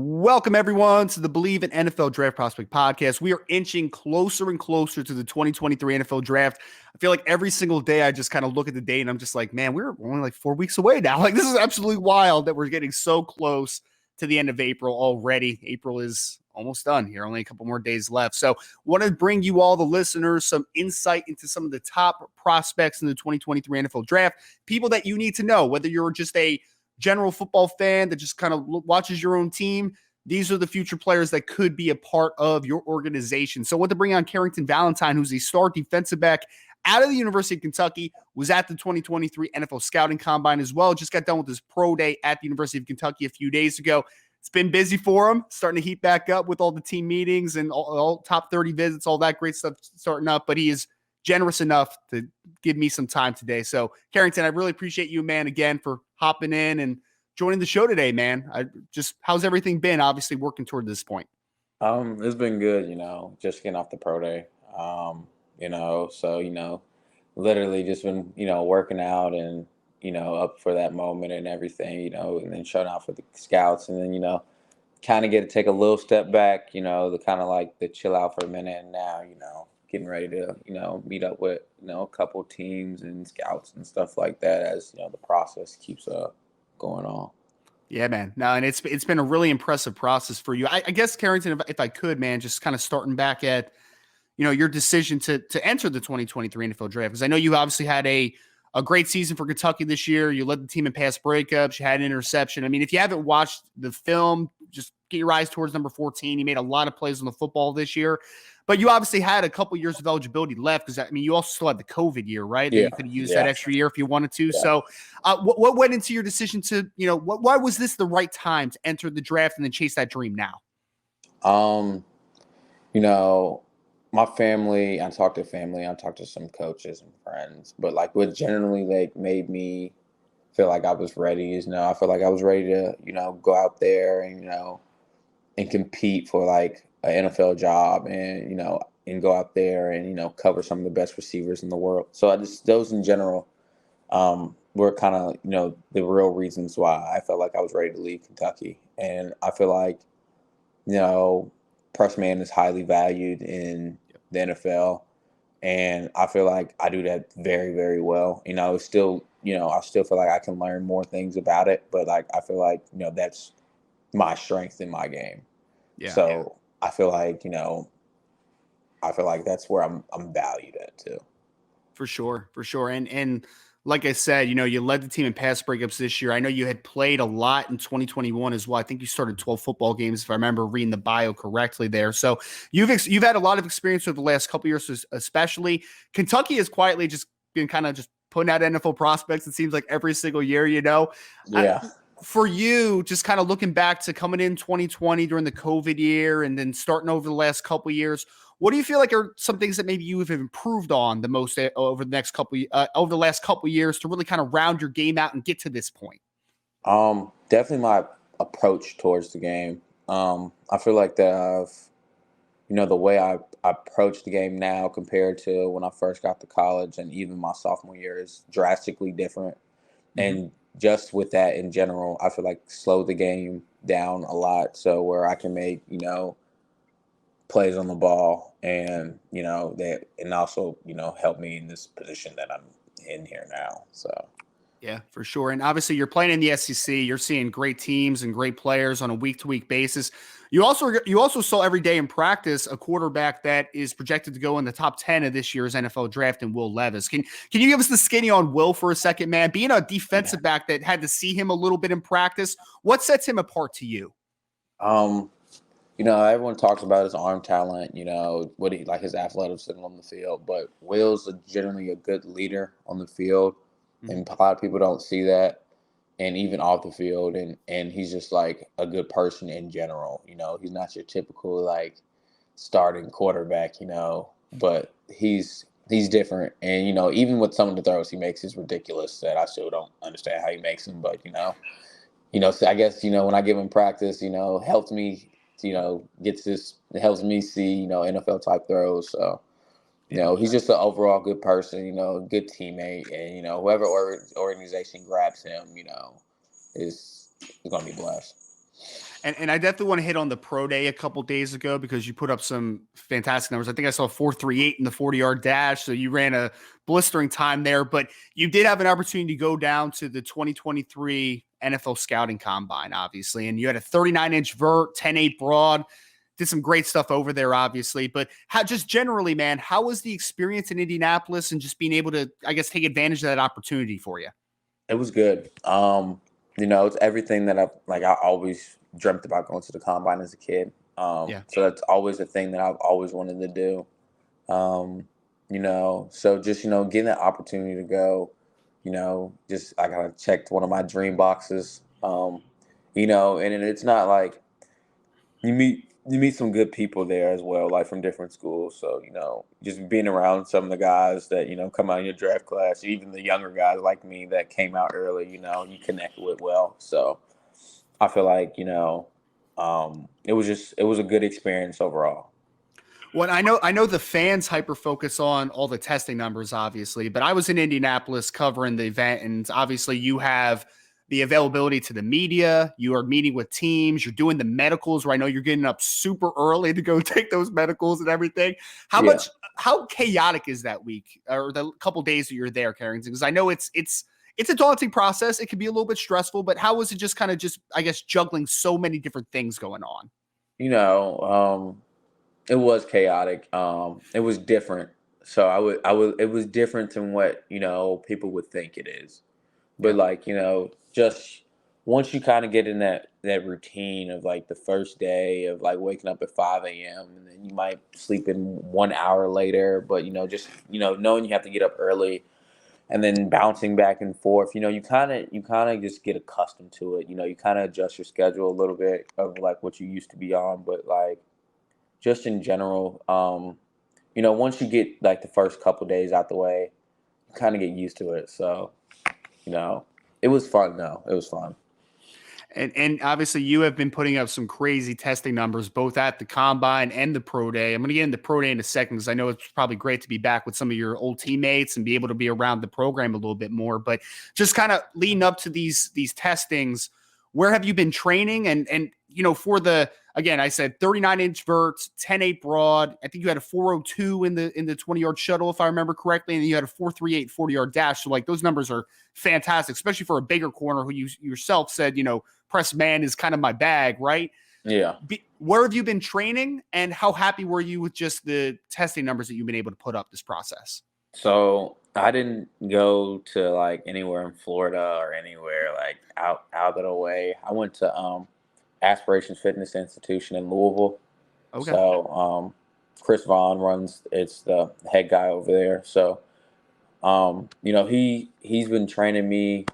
Welcome, everyone, to the Believe in NFL Draft Prospect podcast. We are inching closer and closer to the 2023 NFL Draft. I feel like every single day I just kind of look at the date and I'm just like, man, we're only like 4 weeks away now. Like, this is absolutely wild that we're getting so close to the end of April already. April is almost done here, only a couple more days left. So want to bring you all, the listeners, some insight into some of the top prospects in the 2023 NFL Draft, people that you need to know, whether you're just a general football fan that just kind of watches your own team. These are the future players that could be a part of your organization. So what to bring on Carrington Valentine, who's a star defensive back out of the University of Kentucky, was at the 2023 NFL Scouting Combine as well. Just got done with his pro day at the University of Kentucky a few days ago. It's been busy for him, starting to heat back up with all the team meetings and all top 30 visits, all that great stuff starting up. But he is generous enough to give me some time today. So, Carrington, I really appreciate you, man, again, for hopping in and joining the show today, man. How's everything been, obviously, working toward this point? It's been good, just getting off the pro day. Literally just been, working out and, up for that moment and everything, and then showing out for the scouts and then, kind of take a little step back, the kind of like the chill out for a minute and now, getting ready to, meet up with, a couple teams and scouts and stuff like that as, the process keeps going on. Yeah, man. No, and it's been a really impressive process for you. I guess, Carrington, if I could, man, just kind of starting back at, your decision to enter the 2023 NFL Draft, because I know you obviously had a great season for Kentucky this year. You led the team in pass breakups. You had an interception. I mean, if you haven't watched the film, just get your eyes towards number 14. He made a lot of plays on the football this year. But you obviously had a couple years of eligibility left because, you also still had the COVID year, right? Yeah. That you could have used that extra year if you wanted to. Yeah. So what went into your decision to, why was this the right time to enter the draft and then chase that dream now? My family, I talked to some coaches and friends, but what generally made me feel like I was ready is, I feel like I was ready to, go out there and, and compete for an NFL job and, and go out there and, cover some of the best receivers in the world. So those in general were kind of, the real reasons why I felt like I was ready to leave Kentucky. And I feel like, press man is highly valued in the NFL. And I feel like I do that very, very well. It's still, I still feel like I can learn more things about it, but I feel like, that's my strength in my game. Yeah. So I feel like, that's where I'm valued at too. For sure. And like I said, you led the team in pass breakups this year. I know you had played a lot in 2021 as well. I think you started 12 football games, if I remember reading the bio correctly there. So you've had a lot of experience over the last couple of years, especially. Kentucky has quietly just been kind of just putting out NFL prospects, it seems like, every single year, Yeah. For you, just kind of looking back to coming in 2020 during the COVID year and then starting over the last couple of years, what do you feel like are some things that maybe you have improved on the most over the last couple of years to really kind of round your game out and get to this point? Definitely my approach towards the game. I feel like that I've, the way I approach the game now compared to when I first got to college and even my sophomore year is drastically different. Mm-hmm. And just with that in general, I feel like slow the game down a lot. So where I can make, plays on the ball and, that, and also, help me in this position that I'm in here now. So. Yeah, for sure. And obviously you're playing in the SEC. You're seeing great teams and great players on a week-to-week basis. You also saw every day in practice a quarterback that is projected to go in the top 10 of this year's NFL draft in Will Levis. Can you give us the skinny on Will for a second, man? Being a defensive back that had to see him a little bit in practice, what sets him apart to you? Everyone talks about his arm talent, what he his athleticism on the field, but Will's generally a good leader on the field. And a lot of people don't see that, and even off the field, and he's just a good person in general. He's not your typical starting quarterback, but he's different. And even with some of the throws he makes is ridiculous that I still don't understand how he makes them. But so I guess when I give him practice, helps me, it helps me see NFL type throws. So. He's just an overall good person, good teammate, and, whoever organization grabs him, is going to be blessed. And I definitely want to hit on the pro day a couple days ago because you put up some fantastic numbers. I think I saw 4.38 in the 40-yard dash. So you ran a blistering time there, but you did have an opportunity to go down to the 2023 NFL scouting combine, obviously. And you had a 39-inch vert, 10.8 broad, did some great stuff over there, obviously. But how, just generally, man, how was the experience in Indianapolis and just being able to, I guess, take advantage of that opportunity for you? It was good. It's everything that I always dreamt about going to the combine as a kid. Yeah. So that's always a thing that I've always wanted to do. So just, getting that opportunity to go, just I kind of checked one of my dream boxes. And it's not like you meet some good people there as well, like from different schools. So, just being around some of the guys that, come out in your draft class, even the younger guys like me that came out early, you connect with well. So I feel like, it was a good experience overall. Well, I know the fans hyper focus on all the testing numbers, obviously, but I was in Indianapolis covering the event, and obviously you have the availability to the media. You are meeting with teams. You're doing the medicals, where I know you're getting up super early to go take those medicals and everything. Yeah. How chaotic is that week or the couple days that you're there, Carrington? Because I know it's a daunting process. It can be a little bit stressful, but how was it just kind of just, I guess, juggling so many different things going on? You know, It was chaotic. It was different. So it was different than what, people would think it is. But Yeah. like, just once you kind of get in that routine of like the first day of like waking up at 5 a.m. and then you might sleep in 1 hour later, but just, knowing you have to get up early and then bouncing back and forth, you kind of just get accustomed to it. You kind of adjust your schedule a little bit of like what you used to be on, but like just in general, once you get like the first couple days out the way, you kind of get used to it. So, you know, it was fun though. It was fun. And obviously you have been putting up some crazy testing numbers both at the combine and the pro day. I'm going to get into pro day in a second because I know it's probably great to be back with some of your old teammates and be able to be around the program a little bit more. But just kind of leading up to these testings, where have you been training? And for the, again, I said 39-inch verts, 10.8 broad. I think you had a 4.02 in the 20-yard shuttle, if I remember correctly, and then you had a 4.38 40-yard dash. So like those numbers are fantastic, especially for a bigger corner who you yourself said, press man is kind of my bag, right? Yeah. Where have you been training, and how happy were you with just the testing numbers that you've been able to put up this process? So I didn't go to like anywhere in Florida or anywhere like out of the way. I went to Aspirations Fitness Institution in Louisville. Okay. So Chris Vaughn it's the head guy over there. So he's been training me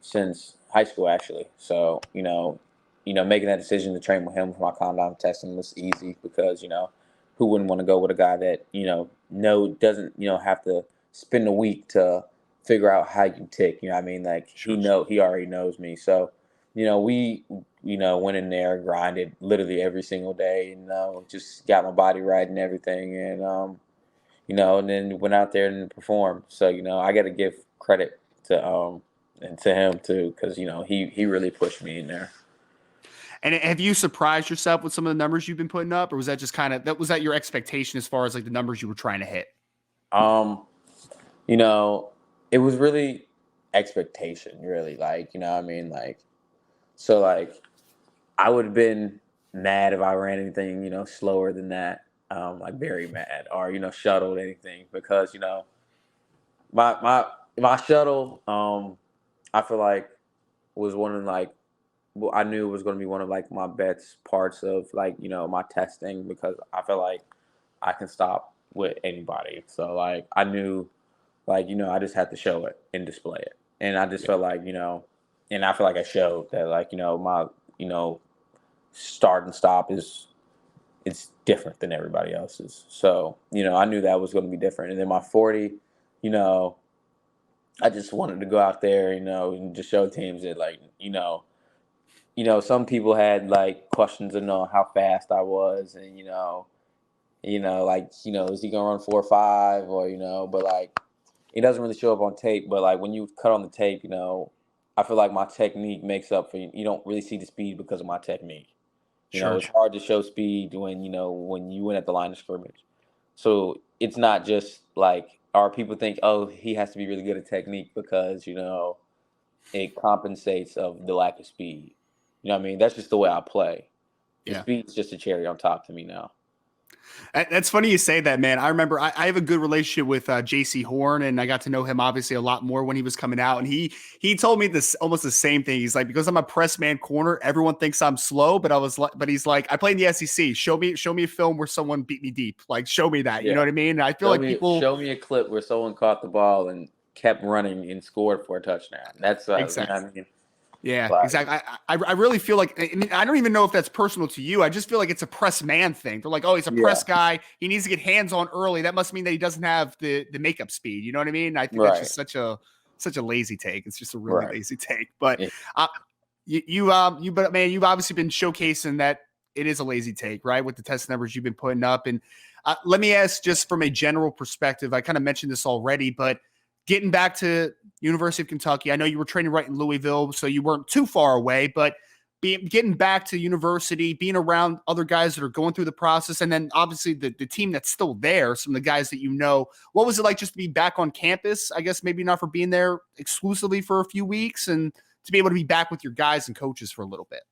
since high school actually. So, making that decision to train with him for my condom testing was easy because, who wouldn't want to go with a guy that, doesn't, have to spend a week to figure out how you tick, you know what I mean? Like Sure. he already knows me. So, we, went in there, grinded literally every single day, just got my body right and everything. And then went out there and performed. So, I got to give credit to him too, because he really pushed me in there. And have you surprised yourself with some of the numbers you've been putting up, or was that just kind of was that your expectation as far as like the numbers you were trying to hit? Um, you know, it was really expectation, really. Like, what I mean, like, so like I would have been mad if I ran anything, slower than that. Like very mad, or shuttled anything because my shuttle, I feel like was one of like well, I knew it was going to be one of like my best parts of like my testing because I feel like I can stop with anybody. So like I knew like I just had to show it and display it, and I just Yeah. felt like and I feel like I showed that like my start and stop is it's different than everybody else's. So I knew that was going to be different, and then my 40, you know, I just wanted to go out there, and just show teams that like some people had like questions to know how fast I was, and like is he gonna run 4.5 or but like it doesn't really show up on tape. But like when you cut on the tape, I feel like my technique makes up for you don't really see the speed because of my technique. Sure. It's hard to show speed when you win at the line of scrimmage. So it's not just like, or people think, oh, he has to be really good at technique because, it compensates of the lack of speed. You know what I mean? That's just the way I play. The Yeah. speed's just a cherry on top to me now. That's funny you say that, man. I remember I have a good relationship with JC Horn, and I got to know him obviously a lot more when he was coming out. And he told me this almost the same thing. He's like, because I'm a press man corner, everyone thinks I'm slow, but he's like, I play in the SEC. Show me a film where someone beat me deep. Like, show me that. You know Yeah. what I mean? And I feel like people Show me a clip where someone caught the ball and kept running and scored for a touchdown. That's you know exactly. what I mean? Yeah, Like, exactly. I really feel like, I mean, I don't even know if that's personal to you. I just feel like it's a press man thing. They're like, oh, he's a press yeah, guy. He needs to get hands on early. That must mean that he doesn't have the makeup speed. You know what I mean? I think that's right, just such a lazy take. It's just a really right. lazy take. But Yeah. uh, but man, you've obviously been showcasing that it is a lazy take, right? With the test numbers you've been putting up. And let me ask, just from a general perspective, I kind of mentioned this already, but getting back to University of Kentucky, I know you were training right in Louisville, so you weren't too far away, but getting back to university, being around other guys that are going through the process, and then obviously the team that's still there, some of the guys that you know, what was it like just to be back on campus? I guess maybe not for being there exclusively for a few weeks, and to be able to be back with your guys and coaches for a little bit.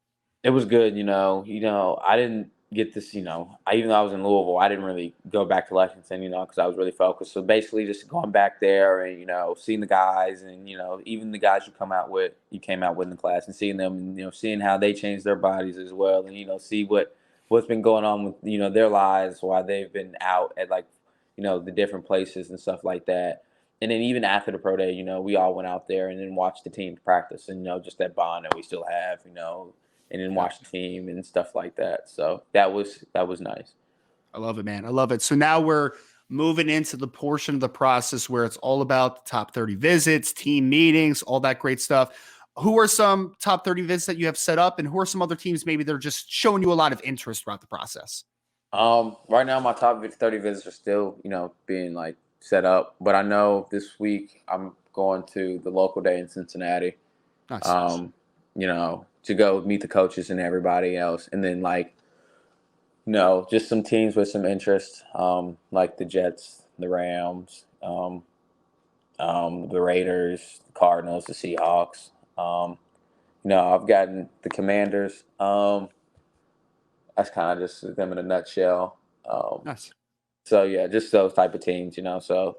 It was good, I didn't get this, even though I was in Louisville, I didn't really go back to Lexington, because I was really focused. So basically just going back there and, seeing the guys and, even the guys you came out with in the class and seeing them and, seeing how they changed their bodies as well. And, see what's been going on with, their lives while they've been out at the different places and stuff like that. And then even after the pro day, we all went out there and then watched the team practice and, just that bond that we still have, and then watch the team and stuff like that. So that was nice. I love it, man. I love it. So now we're moving into the portion of the process where it's all about the top 30 visits, team meetings, all that great stuff. Who are some top 30 visits that you have set up, and who are some other teams maybe they're just showing you a lot of interest throughout the process? Right now my top 30 visits are still, being set up, but I know this week I'm going to the local day in Cincinnati. Nice. To go meet the coaches and everybody else. And then just some teams with some interest, like the Jets, the Rams, the Raiders, the Cardinals, the Seahawks. I've gotten the Commanders. That's kind of just them in a nutshell. Nice. So yeah, just those type of teams, So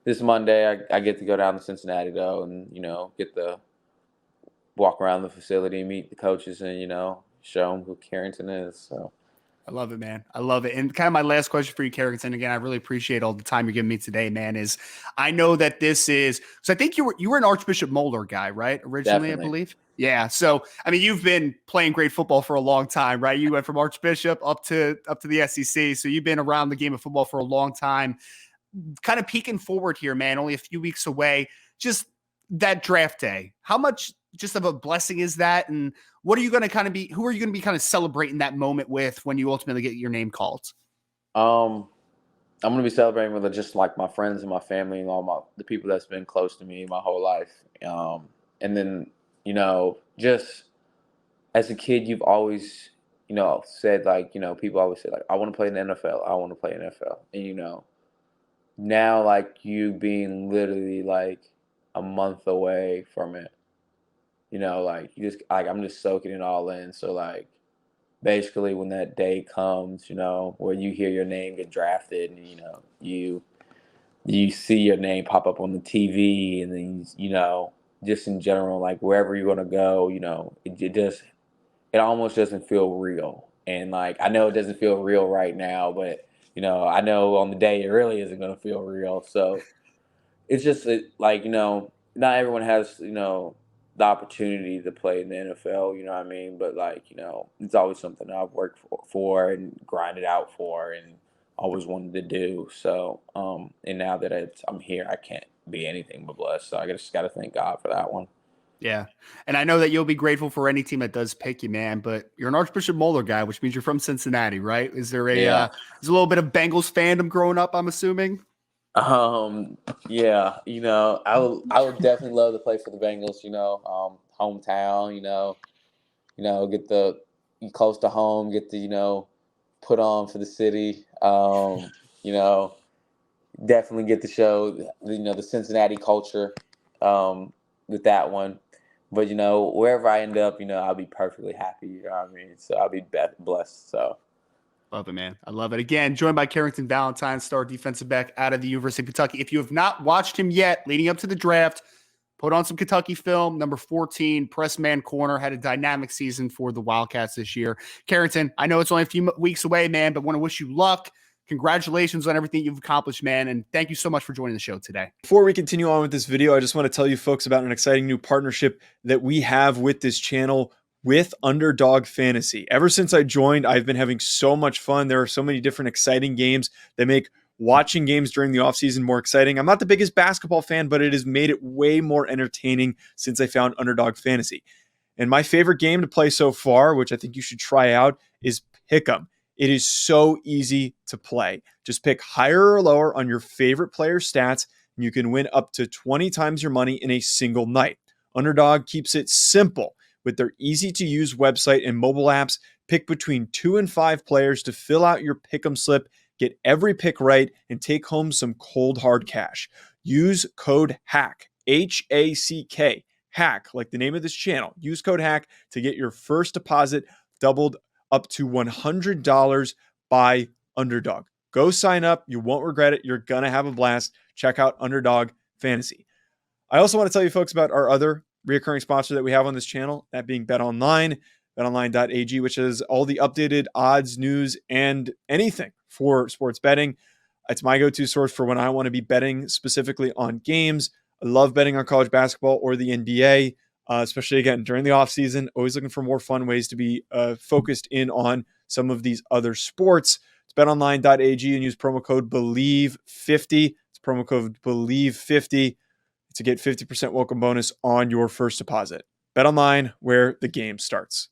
this Monday I get to go down to Cincinnati though, and get the walk around the facility, meet the coaches, and show them who Carrington is. So I love it, man. I love it. And kind of my last question for you, Carrington. Again, I really appreciate all the time you're giving me today, man. Is I know that this is so. I think you were an Archbishop Moeller guy, right? Originally, definitely. I believe. Yeah. So I mean, you've been playing great football for a long time, right? You went from Archbishop up to the SEC, so you've been around the game of football for a long time. Kind of peeking forward here, man. Only a few weeks away. Just that draft day. How much just of a blessing is that? And what are you going to kind of be, who are you going to be kind of celebrating that moment with when you ultimately get your name called? I'm going to be celebrating with just like my friends and my family and the people that's been close to me my whole life. And then, just as a kid, you've always, said people always say I want to play in the NFL. I want to play in the NFL. And, now you being literally a month away from it, you just I'm just soaking it all in. So basically when that day comes, where you hear your name get drafted and you see your name pop up on the TV and then just in general wherever you're gonna go, it almost doesn't feel real. And I know it doesn't feel real right now, but I know on the day it really isn't gonna feel real. So it's just not everyone has the opportunity to play in the NFL, you know what I mean? But it's always something I've worked for and grinded out for and always wanted to do. So and now that I'm here, I can't be anything but blessed. So I just got to thank God for that one. Yeah. And I know that you'll be grateful for any team that does pick you, man, but you're an Archbishop Moeller guy, which means you're from Cincinnati, right? Is there there's a little bit of Bengals fandom growing up, I'm assuming? Yeah, I would definitely love to play for the Bengals, hometown, get the close to home, get to, put on for the city. You know, definitely get to show, the Cincinnati culture with that one. But, wherever I end up, I'll be perfectly happy. You know what I mean? So I'll be blessed. So. Love it, man. I love it. Again, joined by Carrington Valentine, star defensive back out of the University of Kentucky. If you have not watched him yet, leading up to the draft, put on some Kentucky film. Number 14, press man corner, had a dynamic season for the Wildcats this year. Carrington, I know it's only a few weeks away, man, but want to wish you luck. Congratulations on everything you've accomplished, man. And thank you so much for joining the show today. Before we continue on with this video, I just want to tell you folks about an exciting new partnership that we have with this channel with Underdog Fantasy. Ever since I joined, I've been having so much fun. There are so many different exciting games that make watching games during the offseason more exciting. I'm not the biggest basketball fan, but it has made it way more entertaining since I found Underdog Fantasy. And my favorite game to play so far, which I think you should try out, is Pick'em. It is so easy to play. Just pick higher or lower on your favorite player's stats, and you can win up to 20 times your money in a single night. Underdog keeps it simple with their easy-to-use website and mobile apps. Pick between 2 and 5 players to fill out your Pick'em slip, get every pick right, and take home some cold, hard cash. Use code HACK, H-A-C-K, HACK, like the name of this channel. Use code HACK to get your first deposit doubled up to $100 by Underdog. Go sign up. You won't regret it. You're going to have a blast. Check out Underdog Fantasy. I also want to tell you folks about our other recurring sponsor that we have on this channel, that being BetOnline, betonline.ag, which is all the updated odds, news, and anything for sports betting. It's my go-to source for when I want to be betting specifically on games. I love betting on college basketball or the NBA, especially, again, during the offseason. Always looking for more fun ways to be focused in on some of these other sports. It's betonline.ag and use promo code BELIEVE50. It's promo code BELIEVE50 to get 50% welcome bonus on your first deposit. BetOnline, where the game starts.